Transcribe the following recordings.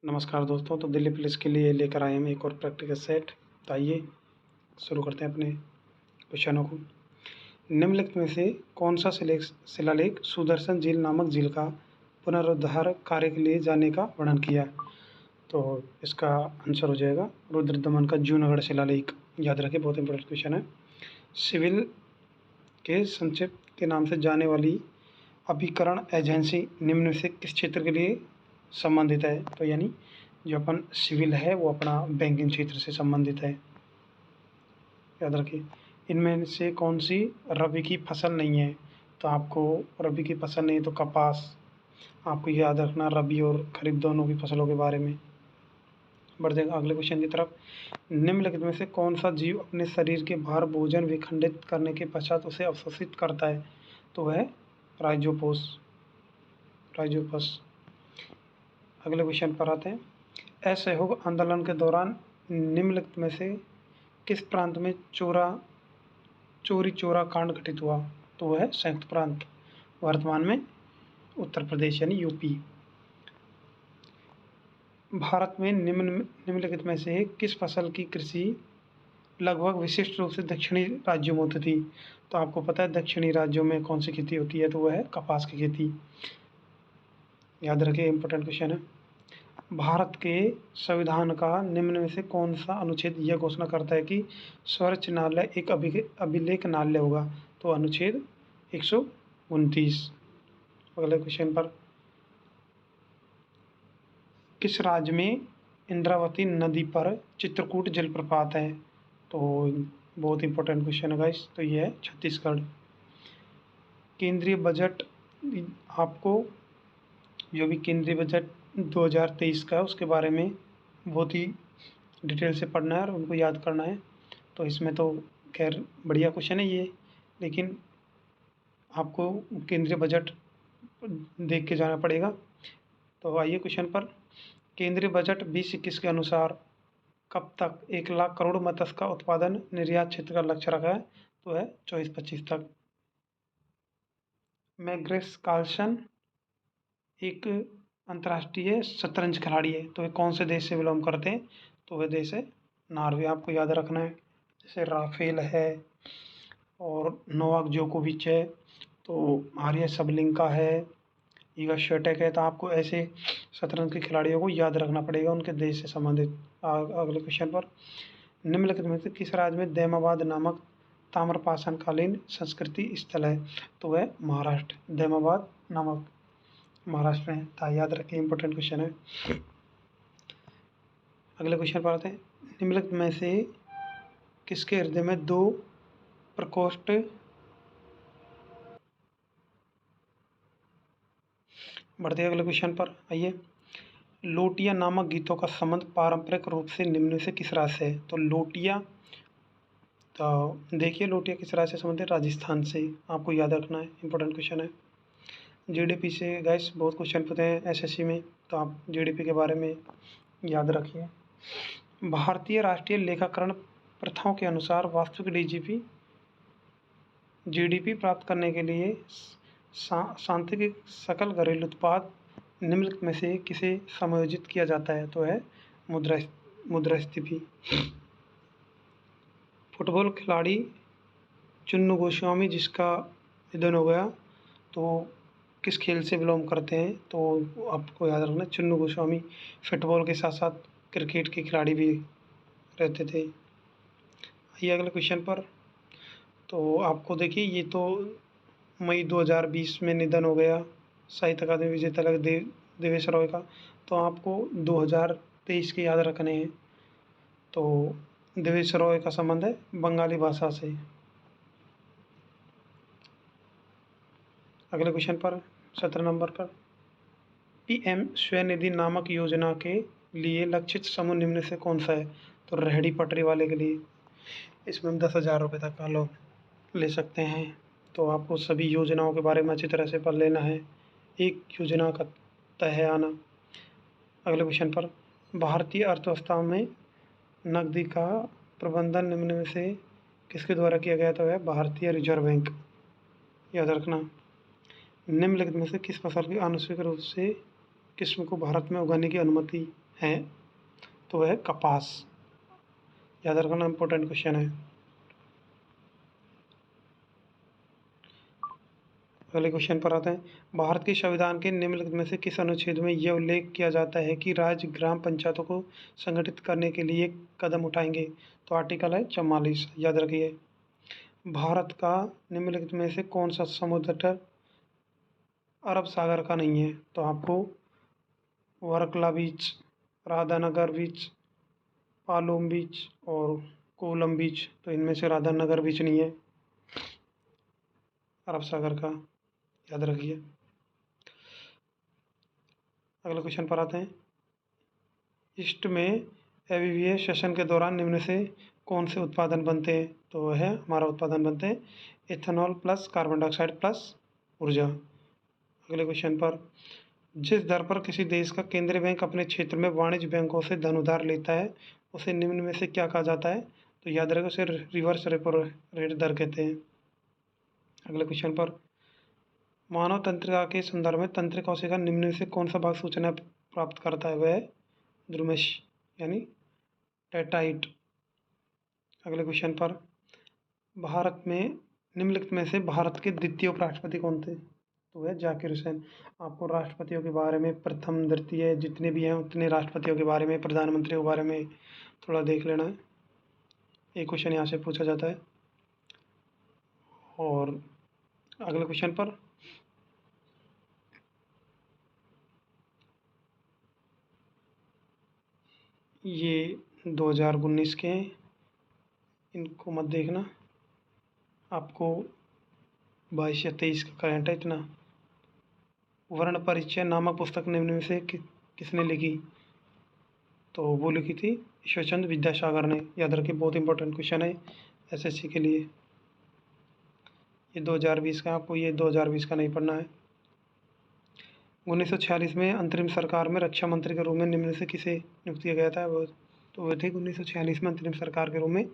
नमस्कार दोस्तों, तो दिल्ली पुलिस के लिए लेकर आए हम एक और प्रैक्टिकल सेट। तो आइए शुरू करते हैं अपने क्वेश्चनों को। निम्नलिखित में से कौन सा शिलालेख सुदर्शन झील नामक झील का पुनरुद्धार कार्य के लिए जाने का वर्णन किया? तो इसका आंसर हो जाएगा रुद्रदमन का जूनागढ़ शिलालेख। याद रखें, बहुत इंपॉर्टेंट क्वेश्चन है। सिविल के संक्षिप्त के नाम से जाने वाली अभिकरण एजेंसी निम्न में से किस क्षेत्र के लिए संबंधित है? तो यानी जो अपन सिविल है वो अपना बैंकिंग क्षेत्र से संबंधित है। याद रखिए, इनमें से कौन सी रबी की फसल नहीं है? तो आपको रबी की फसल नहीं है तो कपास। आपको याद रखना रबी और खरीफ दोनों की फसलों के बारे में। बढ़ जाएगा अगले क्वेश्चन की तरफ। निम्नलिखित में से कौन सा जीव अपने शरीर के बाहर भोजन विखंडित करने के पश्चात उसे अवशोषित करता है? तो वह राइजोपोस। अगले क्वेश्चन पर आते हैं। असहयोग आंदोलन के दौरान निम्नलिखित में से किस प्रांत में चोरी चोरा कांड घटित हुआ? तो वह संयुक्त प्रांत, वर्तमान में उत्तर प्रदेश यानी यूपी। भारत में निम्नलिखित में से किस फसल की कृषि लगभग विशिष्ट रूप से दक्षिणी राज्यों में होती थी? तो आपको पता है दक्षिणी राज्यों में कौन सी खेती होती है? तो वह है कपास की खेती। याद रखिए, इंपॉर्टेंट क्वेश्चन है। भारत के संविधान का निम्न में से कौन सा अनुच्छेद यह घोषणा करता है कि स्वच्छ न्यायालय एक अभिलेख न्यायालय होगा? तो अनुच्छेद 129। अगले क्वेश्चन पर, किस राज्य में इंद्रावती नदी पर चित्रकूट जलप्रपात है? तो बहुत इंपॉर्टेंट क्वेश्चन है गाइस। तो यह है छत्तीसगढ़। केंद्रीय बजट, आपको जो भी केंद्रीय बजट 2023 का है उसके बारे में बहुत ही डिटेल से पढ़ना है और उनको याद करना है। तो इसमें तो खैर बढ़िया क्वेश्चन है ये, लेकिन आपको केंद्रीय बजट देख के जाना पड़ेगा। तो आइए क्वेश्चन पर। केंद्रीय बजट 2021 के अनुसार कब तक 1 लाख करोड़ मत्स्य का उत्पादन निर्यात क्षेत्र का लक्ष्य रखा है? तो है 24-25 तक। मैग्रेस कार्लसन एक अंतर्राष्ट्रीय शतरंज खिलाड़ी है, तो वे कौन से देश से बिलोंग करते हैं? तो वह देश है नॉर्वे। आपको याद रखना है। जैसे राफेल है और नोवाक जोकोविच है, तो आर्या सबलिंका है, ईगा श्वेटेक है। तो आपको ऐसे शतरंज के खिलाड़ियों को याद रखना पड़ेगा उनके देश से संबंधित। अगले क्वेश्चन पर, निम्नलिखित में से किस राज्य में दैमाबाद नामक ताम्रपाषाणकालीन संस्कृति स्थल है? तो वह महाराष्ट्र। दैमाबाद नामक महाराष्ट्र में था। याद रखिए, इंपॉर्टेंट क्वेश्चन है। अगले क्वेश्चन पर आते हैं। निम्नलिखित में से किसके हृदय में 2 प्रकोष्ठ बढ़ते? अगले क्वेश्चन पर आइए। लोटिया नामक गीतों का संबंध पारंपरिक रूप से निम्न से किस राज्य से है? तो लोटिया, तो देखिए लोटिया किस राज्य से संबंधित? राजस्थान से। आपको याद रखना है, इंपॉर्टेंट क्वेश्चन है। जीडीपी से गाइस बहुत क्वेश्चन पूछते हैं एसएससी में, तो आप जीडीपी के बारे में याद रखिए। भारतीय राष्ट्रीय लेखाकरण प्रथाओं के अनुसार वास्तविक जीडीपी प्राप्त करने के लिए सांख्यिक सकल घरेलू उत्पाद निम्नलिखित में से किसे समायोजित किया जाता है? तो है मुद्रास्फीति। फुटबॉल खिलाड़ी चुन्नू गोस्वामी जिसका निधन हो गया, तो किस खेल से बिलोंग करते हैं? तो आपको याद रखना चुन्नू गोस्वामी फुटबॉल के साथ साथ क्रिकेट के खिलाड़ी भी रहते थे। आइए अगले क्वेश्चन पर। तो आपको देखिए, ये तो मई 2020 में निधन हो गया साहित्य अकादमी विजेता देवेश रॉय का। तो आपको 2023 के याद रखने हैं। तो देवेश रॉय का संबंध है बंगाली भाषा से। अगले क्वेश्चन पर 17 नंबर पर, पीएम स्वनिधि नामक योजना के लिए लक्षित समूह निम्न से कौन सा है? तो रेहड़ी पटरी वाले के लिए। इसमें हम 10,000 रुपये तक का लोन ले सकते हैं। तो आपको सभी योजनाओं के बारे में अच्छी तरह से पढ़ लेना है, एक योजना का तय है आना। अगले क्वेश्चन पर, भारतीय अर्थव्यवस्था में नकदी का प्रबंधन निम्न में से किसके द्वारा किया गया? तो है भारतीय रिजर्व बैंक। याद रखना। निम्नलिखित में से किस फसल की आनुवंशिक रूप से किस्म को भारत में उगाने की अनुमति हैं, तो वह है कपास। याद रखना, इम्पोर्टेंट क्वेश्चन है। अगले क्वेश्चन पर आते हैं। भारत के संविधान के निम्नलिखित में से किस अनुच्छेद में यह उल्लेख किया जाता है कि राज्य ग्राम पंचायतों को संगठित करने के लिए कदम उठाएंगे? तो आर्टिकल है 44। याद रखिए। भारत का निम्नलिखित में से कौन सा समुद्र तट अरब सागर का नहीं है? तो आपको वर्कला बीच, राधानगर बीच, पालोम बीच और कोलम बीच, तो इनमें से राधानगर बीच नहीं है अरब सागर का। याद रखिए। अगले क्वेश्चन पर आते हैं। ईस्ट में एबीवीए सेशन के दौरान निम्न से कौन से उत्पादन बनते हैं? तो वह है हमारा उत्पादन बनते हैं ethanol plus carbon dioxide plus ऊर्जा। अगले क्वेश्चन पर, जिस दर पर किसी देश का केंद्रीय बैंक अपने क्षेत्र में वाणिज्य बैंकों से धन उधार लेता है उसे निम्न में से क्या कहा जाता है? तो याद रखें, उसे रिवर्स रेपो रेट दर कहते हैं। अगले क्वेश्चन पर, मानव तंत्रिका के संदर्भ में तंत्रिका कोशिका निम्न में से कौन सा भाग सूचना प्राप्त करता है? वह द्रुमश यानी टेटाइट। अगले क्वेश्चन पर, भारत में निम्नलिखित में से भारत के द्वितीय उपराष्ट्रपति कौन थे? तो वह जाकिर हुसैन। आपको राष्ट्रपतियों के बारे में, प्रथम द्वितीय जितने भी हैं उतने राष्ट्रपतियों के बारे में, प्रधानमंत्रियों के बारे में थोड़ा देख लेना है। एक क्वेश्चन यहाँ से पूछा जाता है। और अगले क्वेश्चन पर, ये 2019 के हैं, इनको मत देखना। आपको 22 या 23 का करंट है इतना। वर्ण परिचय नामक पुस्तक निम्न में से किसने लिखी? तो वो लिखी थी ईश्वरचंद्र विद्यासागर ने। याद रखिए, बहुत इंपॉर्टेंट क्वेश्चन है एसएससी के लिए। ये 2020 का, आपको ये 2020 का नहीं पढ़ना है। 1946 में अंतरिम सरकार में रक्षा मंत्री के रूप में निम्न से किसे नियुक्त किया गया था? वो तो वह थे 1946 में अंतरिम सरकार के रूप में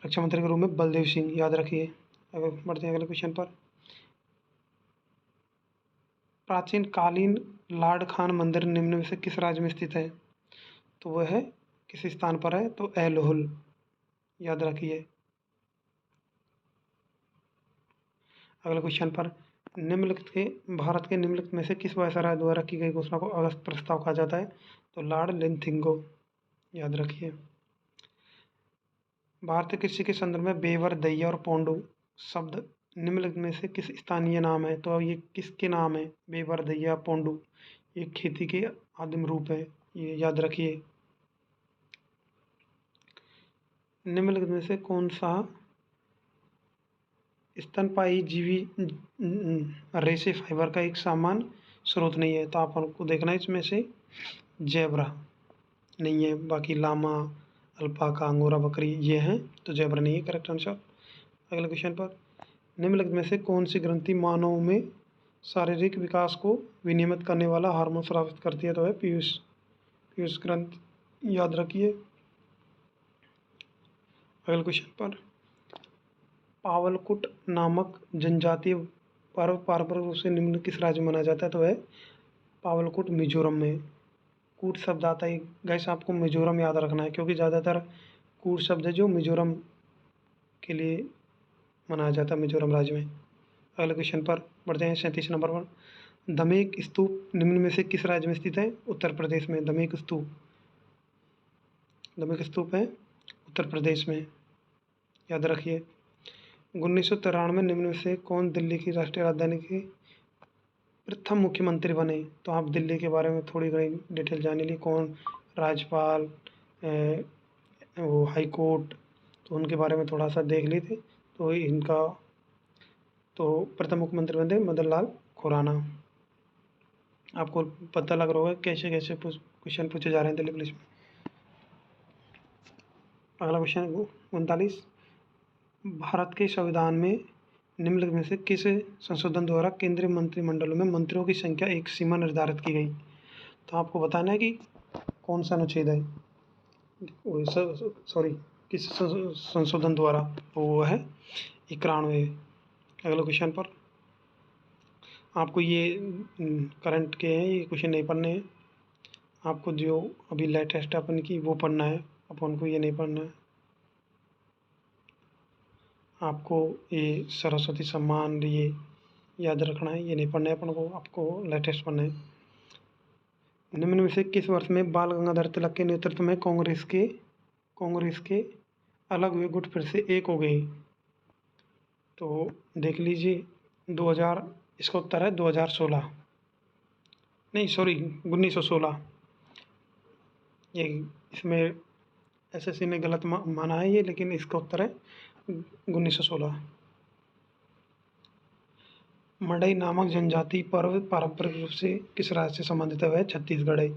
रक्षा मंत्री के रूप में बलदेव सिंह। याद रखिए। अगर बढ़ते हैं अगले क्वेश्चन पर, प्राचीन कालीन लाड खान मंदिर निम्न में से किस राज्य में स्थित है? तो वह है किस स्थान पर है? तो एलोहुल। याद रखिए। अगले क्वेश्चन पर, निम्नलिखित के भारत के निम्नलिखित में से किस वायसराय द्वारा की गई घोषणा को अगस्त प्रस्ताव कहा जाता है? तो लॉर्ड लिंथिंगो। याद रखिए। भारतीय कृषि के संदर्भ में बेवर, दैया और पोंडू शब्द निम्नलिखित में से किस स्थानीय नाम है? तो ये किसके नाम है? बेवर, दैया, पोंडू, ये खेती के आदिम रूप है। ये याद रखिए। निम्नलिखित में से कौन सा स्तनपायी जीवी रेशे फाइबर का एक सामान्य स्रोत नहीं है? तो आपको देखना है इसमें से जेब्रा नहीं है, बाकी लामा, अल्पाका, अंगोरा बकरी ये हैं, तो जेब्रा नहीं है करेक्ट आंसर। अगले क्वेश्चन पर, निम्नलिखित में से कौन सी ग्रंथि मानव में शारीरिक विकास को विनियमित करने वाला हार्मोन स्रावित करती है? तो है पीयूष ग्रंथि। याद रखिए। अगले क्वेश्चन पर, पावलकुट नामक जनजातीय पर्व पारंपरिक रूप से निम्न किस राज्य में मनाया जाता है? तो है पावलकुट मिजोरम में। कूट शब्द आता है गैस, आपको मिजोरम याद रखना है क्योंकि ज़्यादातर कूट शब्द है जो मिजोरम के लिए मनाया जाता है, मिजोरम राज्य में। अगले क्वेश्चन पर बढ़ते हैं 37 नंबर पर, धमेक स्तूप निम्न में से किस राज्य में स्थित है? उत्तर प्रदेश में। धमेक स्तूप है उत्तर प्रदेश में। याद रखिए। 1993 निम्न में से कौन दिल्ली की राष्ट्रीय राजधानी के प्रथम मुख्यमंत्री बने? तो आप दिल्ली के बारे में थोड़ी घनी डिटेल जाने लिए, कौन राज्यपाल, वो हाई कोर्ट, तो उनके बारे में थोड़ा सा देख ली थी। तो इनका तो प्रथम मुख्यमंत्री बने मदन लाल खुराना। आपको पता लग रहा होगा कैसे कैसे क्वेश्चन पूछे जा रहे हैं दिल्ली पुलिस में। अगला क्वेश्चन 39, भारत के संविधान में निम्नलिखित में से किस संशोधन द्वारा केंद्रीय मंत्रिमंडलों में मंत्रियों की संख्या एक सीमा निर्धारित की गई? तो आपको बताना है कि कौन सा अनुच्छेद है, सॉरी किस संशोधन द्वारा, तो वो है 91। अगले क्वेश्चन पर, आपको ये करंट के हैं, ये क्वेश्चन नहीं पढ़ने हैं। आपको जो अभी लेटेस्ट अपन की वो पढ़ना है, अपन को ये नहीं पढ़ना है। आपको ये सरस्वती सम्मान ये याद रखना है, ये नहीं पढ़ना है अपन को, आपको लेटेस्ट पढ़ना है। निम्न में से किस वर्ष में बाल गंगाधर तिलक के नेतृत्व में कांग्रेस के अलग हुए गुट फिर से एक हो गई? तो देख लीजिए 2000, इसका उत्तर है 2016, नहीं सॉरी 1916। ये इसमें एसएससी ने गलत माना है ये, लेकिन इसका उत्तर है 1916। मडई नामक जनजाति पर्व पारंपरिक रूप से किस राज्य से संबंधित है? वह छत्तीसगढ़ है।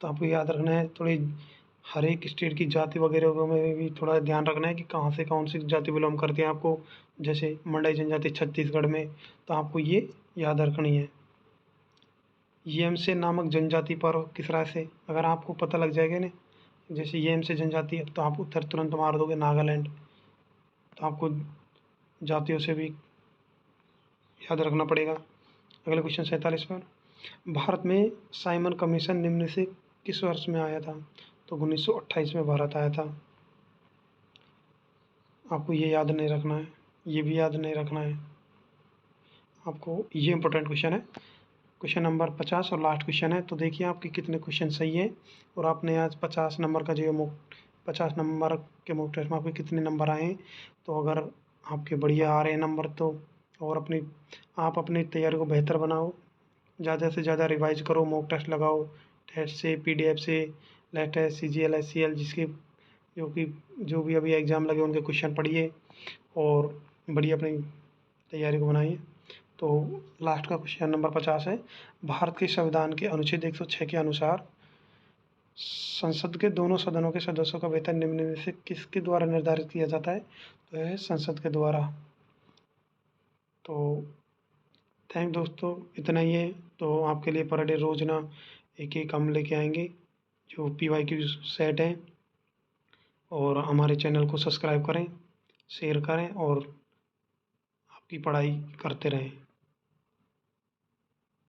तो आपको याद रखना है, थोड़ी हर एक स्टेट की जाति वगैरह में भी थोड़ा ध्यान रखना है कि कहाँ से कौन सी जाति बिलोंग करती है आपको। जैसे मंडई जनजाति छत्तीसगढ़ में, तो आपको ये याद रखनी है। येमसे नामक जनजाति पर्व किस राज्य से? अगर आपको पता लग जाएगा ना, जैसे येमसे जनजाति है, तो आप उत्तर तुरंत मार दोगे नागालैंड। तो आपको जातियों से भी याद रखना पड़ेगा। अगला क्वेश्चन 47 पर, भारत में साइमन कमीशन निम्न से किस वर्ष में आया था? तो 1928 में भारत आया था। आपको ये याद नहीं रखना है, ये भी याद नहीं रखना है आपको, ये इंपॉर्टेंट क्वेश्चन है। क्वेश्चन नंबर 50 और लास्ट क्वेश्चन है। तो देखिए आपके कितने क्वेश्चन सही है, और आपने आज 50 नंबर का जो 50 नंबर के मॉक टेस्ट में आपके कितने नंबर आए हैं। तो अगर आपके बढ़िया आ रहे हैं नंबर, तो और आप अपनी तैयारी को बेहतर बनाओ, ज़्यादा से ज़्यादा रिवाइज करो, मॉक टेस्ट लगाओ, टेस्ट से, पीडीएफ से, लेटेस्ट, सीजीएल, एचसीएल, जिसके जो भी अभी एग्ज़ाम लगे उनके क्वेश्चन पढ़िए और बढ़िया अपनी तैयारी को बनाइए। तो लास्ट का क्वेश्चन नंबर 50 है, भारत के संविधान के अनुच्छेद 106 के अनुसार संसद के दोनों सदनों के सदस्यों का वेतन निम्न में से किसके द्वारा निर्धारित किया जाता है? तो यह संसद के द्वारा। तो थैंक दोस्तों, इतना ही है। तो आपके लिए पर डे रोज ना एक हम लेके आएंगे जो PYQ सेट है, और हमारे चैनल को सब्सक्राइब करें, शेयर करें और आपकी पढ़ाई करते रहें।